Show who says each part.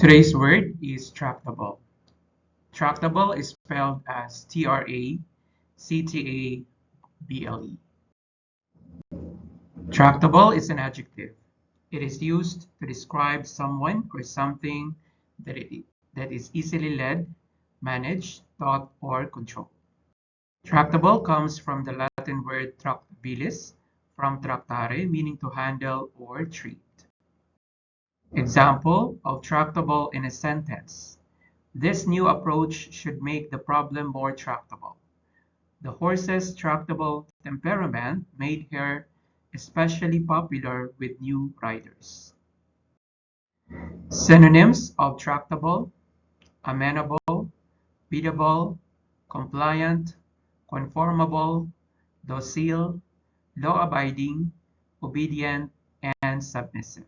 Speaker 1: Today's word is tractable. Tractable is spelled as Tractable. Tractable is an adjective. It is used to describe someone or something that is easily led, managed, taught, or controlled. Tractable comes from the Latin word tractabilis, from tractare, meaning to handle or treat. Example of tractable in a sentence. This new approach should make the problem more tractable. The horse's tractable temperament made her especially popular with new riders. Synonyms of tractable: amenable, biddable, compliant, conformable, docile, law-abiding, obedient, and submissive.